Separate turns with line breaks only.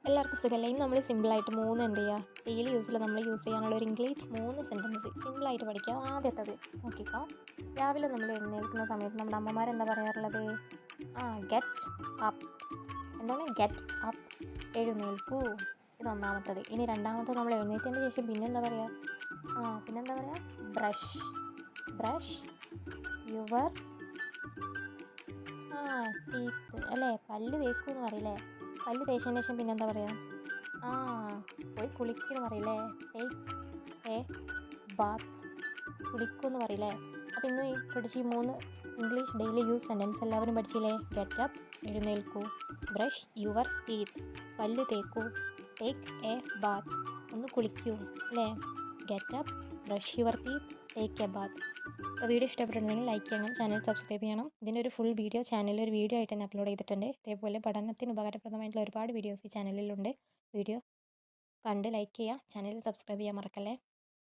എല്ലാവർക്കും സുഖമല്ലേ? ഇന്ന് നമ്മൾ സിമ്പിളായിട്ട് 3 എന്ത് ചെയ്യുക, ഡെയിലി യൂസിൽ നമ്മൾ യൂസ് ചെയ്യാനുള്ള ഒരു ഇംഗ്ലീഷ് 3 സെൻറ്റൻസ് സിമ്പിളായിട്ട് പഠിക്കാം. ആദ്യത്തേത് നോക്കിക്കോ. രാവിലെ നമ്മൾ എഴുന്നേൽക്കുന്ന സമയത്ത് നമ്മുടെ അമ്മമാരെന്താ പറയാറുള്ളത്? Get up. എന്താണ് ഗെറ്റ് അപ്പ്? എഴുന്നേൽക്കൂ. ഇത് ഒന്നാമത്തത്. ഇനി രണ്ടാമത്തത് നമ്മൾ എഴുന്നേറ്റതിന് ശേഷം പിന്നെന്താ പറയുക? പിന്നെന്താ പറയുക? ബ്രഷ്. ബ്രഷ് യുവർ ടീത്ത് അല്ലേ? പല്ല് തേക്കൂ എന്ന് പറയില്ലേ? പല്ല് തേച്ചതിന് ശേഷം പിന്നെന്താ പറയുക? ആ പോയി കുളിക്കുമെന്ന് പറയില്ലേ? Take a Baat. കുളിക്കുമെന്ന് പറയില്ലേ? അപ്പോൾ ഇന്ന് പഠിച്ച ഈ 3 ഇംഗ്ലീഷ് ഡെയിലി യൂസ് സെൻറ്റൻസ് എല്ലാവരും പഠിച്ചില്ലേ? ഗെറ്റ് അപ്പ് എഴുന്നേൽക്കൂ, ബ്രഷ് യുവർ ടീത്ത് പല്ല് തേക്കൂ, ടേക്ക് എ ബാത്ത് ഒന്ന് കുളിക്കൂ അല്ലേ? Get up, brush your teeth, take a bath. അപ്പോൾ വീഡിയോ ഇഷ്ടപ്പെട്ടിട്ടുണ്ടെങ്കിൽ ലൈക്ക് ചെയ്യണം, ചാനൽ സബ്സ്ക്രൈബ് ചെയ്യണം. ഇതിൻ്റെ ഒരു ഫുൾ വീഡിയോ ചാനലിൽ ഒരു വീഡിയോ ആയിട്ട് തന്നെ അപ്ലോഡ് ചെയ്തിട്ടുണ്ട്. ഇതേപോലെ പഠനത്തിന് ഉപകാരപ്രദമായിട്ടുള്ള ഒരുപാട് വീഡിയോസ് ഈ ചാനലിലുണ്ട്. വീഡിയോ കണ്ട് ലൈക്ക് ചെയ്യുക, ചാനൽ സബ്സ്ക്രൈബ് ചെയ്യാൻ മറക്കല്ലേ.